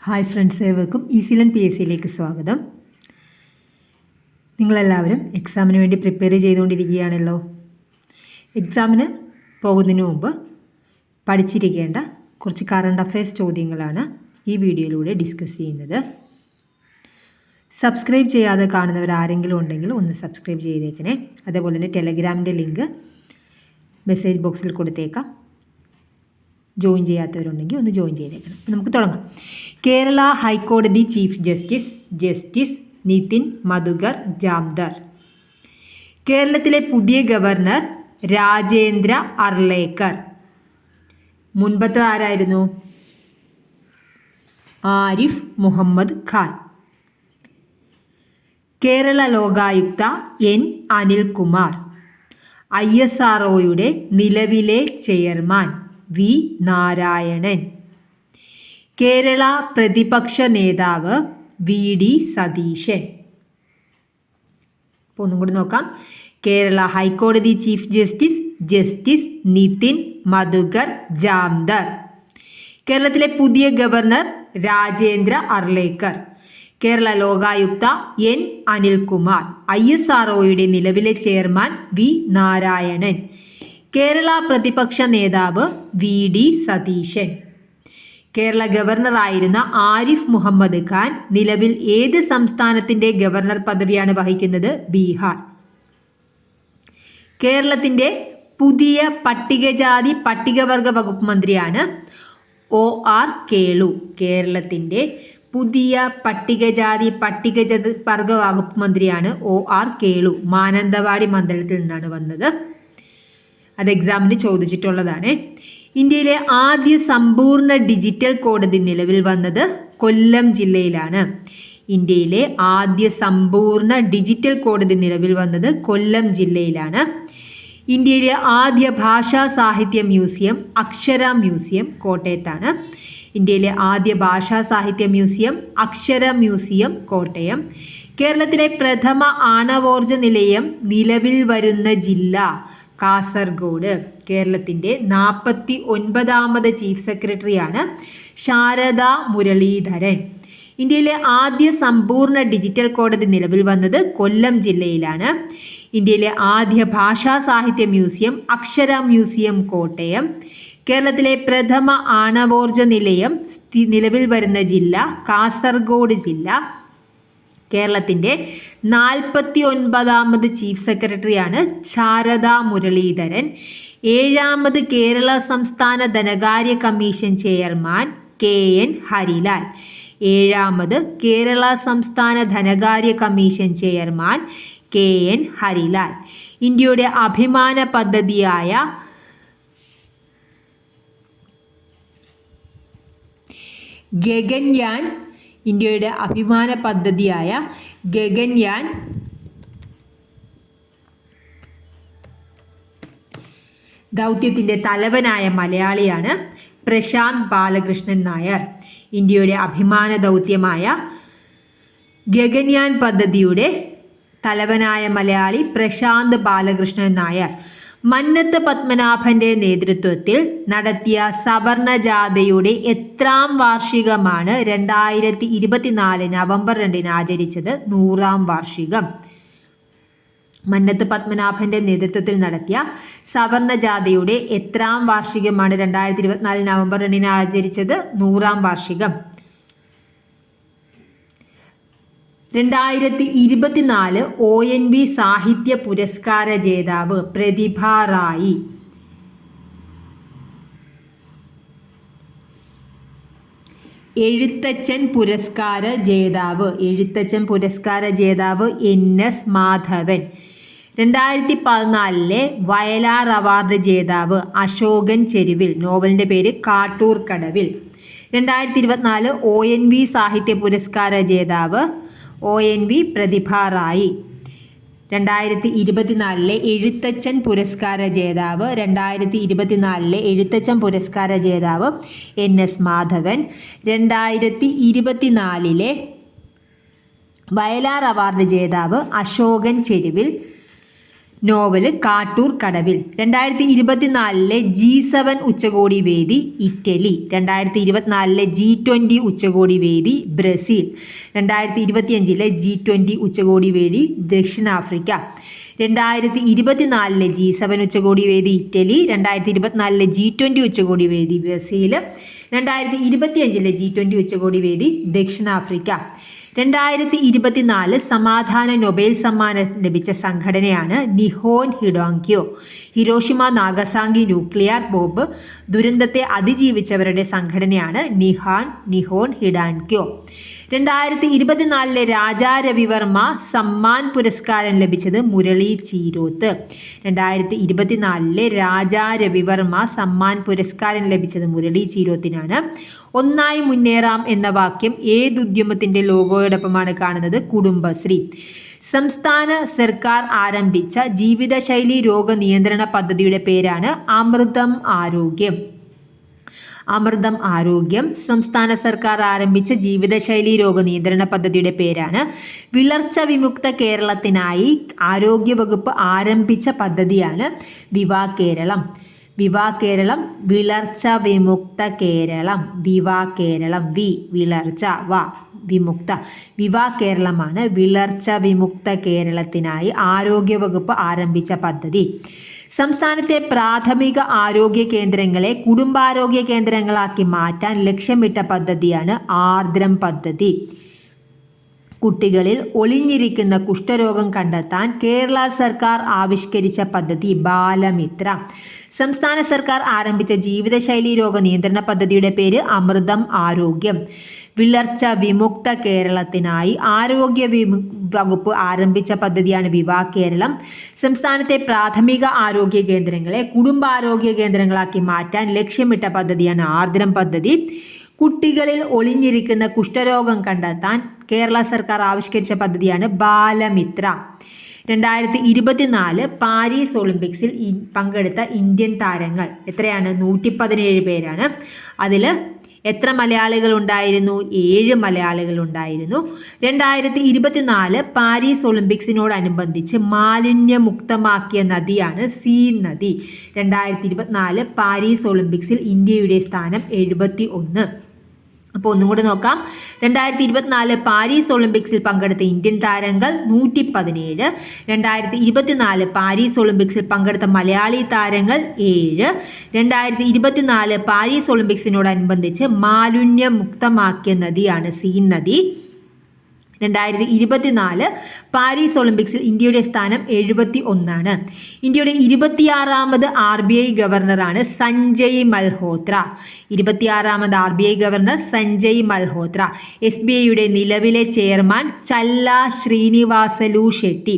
Hi friends, ഏവർക്കും ഈസിലൻ PSCയിലേക്ക് സ്വാഗതം. നിങ്ങളെല്ലാവരും എക്സാമിന് വേണ്ടി പ്രിപ്പയർ ചെയ്തുകൊണ്ടിരിക്കുകയാണല്ലോ. എക്സാമിന് പോകുന്നതിന് മുമ്പ് പഠിച്ചിരിക്കേണ്ട കുറച്ച് കറണ്ട് അഫയേഴ്സ് ചോദ്യങ്ങളാണ് ഈ വീഡിയോയിലൂടെ ഡിസ്കസ് ചെയ്യുന്നത്. സബ്സ്ക്രൈബ് ചെയ്യാതെ കാണുന്നവർ ആരെങ്കിലും ഉണ്ടെങ്കിൽ ഒന്ന് സബ്സ്ക്രൈബ് ചെയ്തേക്കണേ. അതേപോലെ തന്നെ ടെലഗ്രാമിൻ്റെ ലിങ്ക് മെസ്സേജ് ബോക്സിൽ കൊടുത്തേക്കാം. ജോയിൻ ചെയ്യാത്തവരുണ്ടെങ്കിൽ ഒന്ന് ജോയിൻ ചെയ്തേക്കണം. നമുക്ക് തുടങ്ങാം. കേരള ഹൈക്കോടതി ചീഫ് ജസ്റ്റിസ് നിതിൻ മധുകർ ജാംദർ. കേരളത്തിലെ പുതിയ ഗവർണർ രാജേന്ദ്ര അർലേക്കർ. മുൻപത്തെ ആരായിരുന്നു? ആരിഫ് മുഹമ്മദ് ഖാൻ. കേരള ലോകായുക്ത N അനിൽകുമാർ. ISROയുടെ നിലവിലെ ചെയർമാൻ V നാരായണൻ. കേരള പ്രതിപക്ഷ നേതാവ് VD സതീശൻ. അപ്പോൾ ഒന്നും കൂടി നോക്കാം. കേരള ഹൈക്കോടതി ചീഫ് ജസ്റ്റിസ് നിതിൻ മധുകർ ജാംദർ. കേരളത്തിലെ പുതിയ ഗവർണർ രാജേന്ദ്ര അർലേക്കർ. കേരള ലോകായുക്ത N അനിൽകുമാർ. ISROയുടെ നിലവിലെ ചെയർമാൻ V നാരായണൻ. കേരള പ്രതിപക്ഷ നേതാവ് VD സതീശൻ. കേരള ഗവർണറായിരുന്ന ആരിഫ് മുഹമ്മദ് ഖാൻ നിലവിൽ ഏത് സംസ്ഥാനത്തിൻ്റെ ഗവർണർ പദവിയാണ് വഹിക്കുന്നത്? ബീഹാർ. കേരളത്തിൻ്റെ പുതിയ പട്ടികജാതി പട്ടികവർഗ വകുപ്പ് മന്ത്രിയാണ് OR കേളു. കേരളത്തിൻ്റെ പുതിയ പട്ടികജാതി പട്ടികവർഗ വകുപ്പ് മന്ത്രിയാണ് OR കേളു. മാനന്തവാടി മണ്ഡലത്തിൽ നിന്നാണ് വന്നത്. അത് എക്സാമിന് ചോദിച്ചിട്ടുള്ളതാണ്. ഇന്ത്യയിലെ ആദ്യ സമ്പൂർണ്ണ ഡിജിറ്റൽ കോടതി നിലവിൽ വന്നത് കൊല്ലം ജില്ലയിലാണ്. ഇന്ത്യയിലെ ആദ്യ സമ്പൂർണ്ണ ഡിജിറ്റൽ കോടതി നിലവിൽ വന്നത് കൊല്ലം ജില്ലയിലാണ്. ഇന്ത്യയിലെ ആദ്യ ഭാഷാ സാഹിത്യ മ്യൂസിയം അക്ഷര മ്യൂസിയം കോട്ടയത്താണ്. ഇന്ത്യയിലെ ആദ്യ ഭാഷാ സാഹിത്യ മ്യൂസിയം അക്ഷര മ്യൂസിയം കോട്ടയം. കേരളത്തിലെ പ്രഥമ ആണവോർജ നിലയം നിലവിൽ വരുന്ന ജില്ല കാസർഗോഡ്. കേരളത്തിൻ്റെ 49ാമത് ചീഫ് സെക്രട്ടറിയാണ് ശാരദ മുരളീധരൻ. ഇന്ത്യയിലെ ആദ്യ സമ്പൂർണ്ണ ഡിജിറ്റൽ കോടതി നിലവിൽ വന്നത് കൊല്ലം ജില്ലയിലാണ്. ഇന്ത്യയിലെ ആദ്യ ഭാഷാ സാഹിത്യ മ്യൂസിയം അക്ഷര മ്യൂസിയം കോട്ടയം. കേരളത്തിലെ പ്രഥമ ആണവോർജ നിലയം നിലവിൽ വരുന്ന ജില്ല കാസർഗോഡ് ജില്ല. കേരളത്തിൻ്റെ 49ാമത് ചീഫ് സെക്രട്ടറിയാണ് ശാരദ മുരളീധരൻ. 7ാമത് കേരള സംസ്ഥാന ധനകാര്യ കമ്മീഷൻ ചെയർമാൻ KN ഹരിലാൽ. 7ാമത് കേരള സംസ്ഥാന ധനകാര്യ കമ്മീഷൻ ചെയർമാൻ KN ഹരിലാൽ. ഇന്ത്യയുടെ അഭിമാന പദ്ധതിയായ ഗഗൻയാൻ ഇന്ത്യയുടെ അഭിമാന പദ്ധതിയായ ഗഗൻയാൻ ദൗത്യത്തിൻ്റെ തലവനായ മലയാളിയാണ് പ്രശാന്ത് ബാലകൃഷ്ണൻ നായർ. ഇന്ത്യയുടെ അഭിമാന ദൗത്യമായ ഗഗൻയാൻ പദ്ധതിയുടെ തലവനായ മലയാളി പ്രശാന്ത് ബാലകൃഷ്ണൻ നായർ. മന്നത്ത് പത്മനാഭൻ്റെ നേതൃത്വത്തിൽ നടത്തിയ സവർണ ജാഥയുടെ എത്രാം വാർഷികമാണ് 2024 നവംബർ 2 ആചരിച്ചത്? 100ാം വാർഷികം. മന്നത്ത് പത്മനാഭൻ്റെ നേതൃത്വത്തിൽ നടത്തിയ സവർണ ജാഥയുടെ എത്രാം വാർഷികമാണ് 2024 നവംബർ 2 ആചരിച്ചത്? 100ാം വാർഷികം. 2024 ONV സാഹിത്യ പുരസ്കാര ജേതാവ് പ്രതിഭ റായി. എഴുത്തച്ഛൻ പുരസ്കാര ജേതാവ് NS മാധവൻ. 2014 വയലാർ അവാർഡ് ജേതാവ് അശോകൻ ചെരുവിൽ. നോവലിൻ്റെ പേര് കാട്ടൂർക്കടവിൽ. 2024 ONV സാഹിത്യ പുരസ്കാര ജേതാവ് ONV പ്രതിഭ റായി. 2024 എഴുത്തച്ഛൻ പുരസ്കാര ജേതാവ് 2024 എഴുത്തച്ഛൻ പുരസ്കാര ജേതാവ് NS മാധവൻ. 2024 വയലാർ അവാർഡ് ജേതാവ് അശോകൻ ചെരുവിൽ. നോവല് കാട്ടൂർ കടവിൽ. 2024 G7 ഉച്ചകോടി വേദി ഇറ്റലി. 2024 G20 ഉച്ചകോടി വേദി ബ്രസീൽ. 2025 G20 ഉച്ചകോടി വേദി ദക്ഷിണാഫ്രിക്ക. 2024 G7 ഉച്ചകോടി വേദി ഇറ്റലി. 2024 G20 ഉച്ചകോടി വേദി ബ്രസീൽ. 2025 G20 ഉച്ചകോടി വേദി ദക്ഷിണാഫ്രിക്ക. 2024 സമാധാന നൊബേൽ സമ്മാനം ലഭിച്ച സംഘടനയാണ് നിഹോൻ ഹിഡാങ്ക്യോ. ഹിരോഷിമ നാഗസാക്കി ന്യൂക്ലിയർ ബോംബ് ദുരന്തത്തെ അതിജീവിച്ചവരുടെ സംഘടനയാണ് നിഹോൻ ഹിഡാങ്ക്യോ. 2024 രാജാ രവിവർമ്മ സമ്മാൻ പുരസ്കാരം ലഭിച്ചത് മുരളി ചീരോത്ത്. 2024 രാജാ രവിവർമ്മ സമ്മാൻ പുരസ്കാരം ലഭിച്ചത് മുരളി ചീരോത്തിനാണ്. ഒന്നായി മുന്നേറാം എന്ന വാക്യം ഏതുദ്യമത്തിൻ്റെ ലോഗോയോടൊപ്പമാണ് കാണുന്നത്? കുടുംബശ്രീ. സംസ്ഥാന സർക്കാർ ആരംഭിച്ച ജീവിതശൈലി രോഗ നിയന്ത്രണ പദ്ധതിയുടെ പേരാണ് അമൃതം ആരോഗ്യം. അമൃതം ആരോഗ്യം. സംസ്ഥാന സർക്കാർ ആരംഭിച്ച ജീവിതശൈലി രോഗ നിയന്ത്രണ പദ്ധതിയുടെ പേരാണ് വിളർച്ച വിമുക്ത കേരളത്തിനായി ആരോഗ്യവകുപ്പ് ആരംഭിച്ച പദ്ധതിയാണ് വിവാ കേരളം. വിവാ കേരളം, വിളർച്ച വിമുക്ത കേരളം. വിവാ കേരളം, വിളർച്ച, വിമുക്ത. വിവാ കേരളമാണ് വിളർച്ച വിമുക്ത കേരളത്തിനായി ആരോഗ്യവകുപ്പ് ആരംഭിച്ച പദ്ധതി. സംസ്ഥാനത്തെ പ്രാഥമിക ആരോഗ്യ കേന്ദ്രങ്ങളെ കുടുംബാരോഗ്യ കേന്ദ്രങ്ങളാക്കി മാറ്റാൻ ലക്ഷ്യമിട്ട പദ്ധതിയാണ് ആർദ്രം പദ്ധതി. കുട്ടികളിൽ ഒളിഞ്ഞിരിക്കുന്ന കുഷ്ഠരോഗം കണ്ടെത്താൻ കേരള സർക്കാർ ആവിഷ്കരിച്ച പദ്ധതി ബാലമിത്ര. സംസ്ഥാന സർക്കാർ ആരംഭിച്ച ജീവിതശൈലി രോഗ നിയന്ത്രണ പദ്ധതിയുടെ പേര് അമൃതം ആരോഗ്യം. വിളർച്ച വിമുക്ത കേരളത്തിനായി ആരോഗ്യ വകുപ്പ് ആരംഭിച്ച പദ്ധതിയാണ് വിവാ കേരളം. സംസ്ഥാനത്തെ പ്രാഥമിക ആരോഗ്യ കേന്ദ്രങ്ങളെ കുടുംബാരോഗ്യ കേന്ദ്രങ്ങളാക്കി മാറ്റാൻ ലക്ഷ്യമിട്ട പദ്ധതിയാണ് ആർദ്രം പദ്ധതി. കുട്ടികളിൽ ഒളിഞ്ഞിരിക്കുന്ന കുഷ്ഠരോഗം കണ്ടെത്താൻ കേരള സർക്കാർ ആവിഷ്കരിച്ച പദ്ധതിയാണ് ബാലമിത്ര. 2024 പാരീസ് ഒളിമ്പിക്സിൽ പങ്കെടുത്ത ഇന്ത്യൻ താരങ്ങൾ എത്രയാണ്? 117 പേരാണ്. അതിൽ എത്ര മലയാളികൾ ഉണ്ടായിരുന്നു? 7 മലയാളികൾ ഉണ്ടായിരുന്നു. 2024 പാരീസ് ഒളിമ്പിക്സിനോടനുബന്ധിച്ച് മാലിന്യമുക്തമാക്കിയ നദിയാണ് സീൻ നദി. 2024 പാരീസ് ഒളിമ്പിക്സിൽ ഇന്ത്യയുടെ സ്ഥാനം 71. അപ്പോൾ ഒന്നും കൂടെ നോക്കാം. 2024 പാരീസ് ഒളിമ്പിക്സിൽ പങ്കെടുത്ത ഇന്ത്യൻ താരങ്ങൾ 117. 2024 പാരീസ് ഒളിമ്പിക്സിൽ പങ്കെടുത്ത മലയാളി താരങ്ങൾ 7. 2024 പാരീസ് ഒളിമ്പിക്സിനോടനുബന്ധിച്ച് മാലിന്യമുക്തമാക്കിയ നദിയാണ് സീൻ നദി. 2024 പാരീസ് ഒളിമ്പിക്സിൽ ഇന്ത്യയുടെ സ്ഥാനം 71. ഇന്ത്യയുടെ 26ാമത് RBI ഗവർണറാണ് സഞ്ജയ് മൽഹോത്ര. 26ാമത് RBI ഗവർണർ സഞ്ജയ് മൽഹോത്ര. SBIയുടെ നിലവിലെ ചെയർമാൻ ചല്ല ശ്രീനിവാസലു ഷെട്ടി.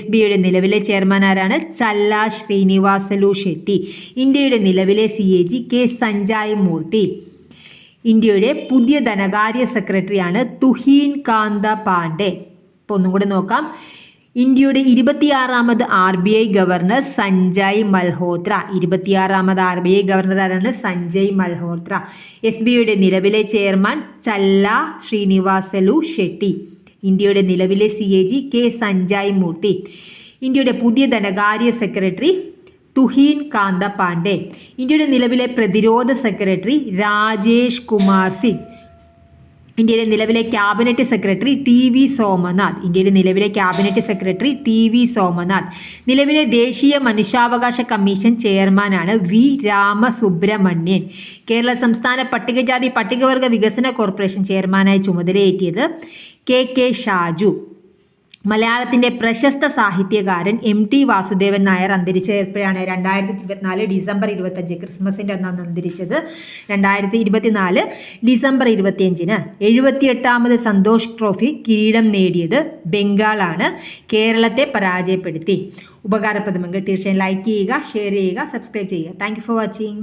SBIയുടെ നിലവിലെ ചെയർമാൻ ആരാണ്? ചല്ല ശ്രീനിവാസലു ഷെട്ടി. ഇന്ത്യയുടെ നിലവിലെ CAG കെ സഞ്ജയ് മൂർത്തി. ഇന്ത്യയുടെ പുതിയ ധനകാര്യ സെക്രട്ടറിയാണ് തുഹീൻ കാന്ത പാണ്ഡെ. ഇപ്പോൾ ഒന്നും കൂടെ നോക്കാം. ഇന്ത്യയുടെ 26ാമത് RBI ഗവർണർ സഞ്ജയ് മൽഹോത്ര. 26ാമത് RBI ഗവർണർ ആരാണ്? സഞ്ജയ് മൽഹോത്ര. SBIയുടെ നിലവിലെ ചെയർമാൻ ചല്ല ശ്രീനിവാസലു ഷെട്ടി. ഇന്ത്യയുടെ നിലവിലെ CAG കെ സഞ്ജയ് മൂർത്തി. ഇന്ത്യയുടെ പുതിയ ധനകാര്യ സെക്രട്ടറി തുഹീൻ കാന്ത പാണ്ഡെ. ഇന്ത്യയുടെ നിലവിലെ പ്രതിരോധ സെക്രട്ടറി രാജേഷ് കുമാർ സിംഗ്. ഇന്ത്യയുടെ നിലവിലെ ക്യാബിനറ്റ് സെക്രട്ടറി TV സോമനാഥ്. ഇന്ത്യയുടെ നിലവിലെ ക്യാബിനറ്റ് സെക്രട്ടറി TV സോമനാഥ്. നിലവിലെ ദേശീയ മനുഷ്യാവകാശ കമ്മീഷൻ ചെയർമാനാണ് V രാമസുബ്രഹ്മണ്യൻ. കേരള സംസ്ഥാന പട്ടികജാതി പട്ടികവർഗ വികസന കോർപ്പറേഷൻ ചെയർമാനായി ചുമതലയേറ്റിയത് KK ഷാജു. മലയാളത്തിൻ്റെ പ്രശസ്ത സാഹിത്യകാരൻ MT വാസുദേവൻ നായർ അന്തരിച്ചത് എപ്പോഴാണ്? 2024 ഡിസംബർ 25. ക്രിസ്മസിൻ്റെ അന്നാണ് അന്തരിച്ചത്. 2024 ഡിസംബർ 25 78ാമത് സന്തോഷ് ട്രോഫി കിരീടം നേടിയത് ബംഗാളാണ്. കേരളത്തെ പരാജയപ്പെടുത്തി. ഉപകാരപ്രദമെങ്കിൽ തീർച്ചയായും ലൈക്ക് ചെയ്യുക, ഷെയർ ചെയ്യുക, സബ്സ്ക്രൈബ് ചെയ്യുക. Thank you for watching.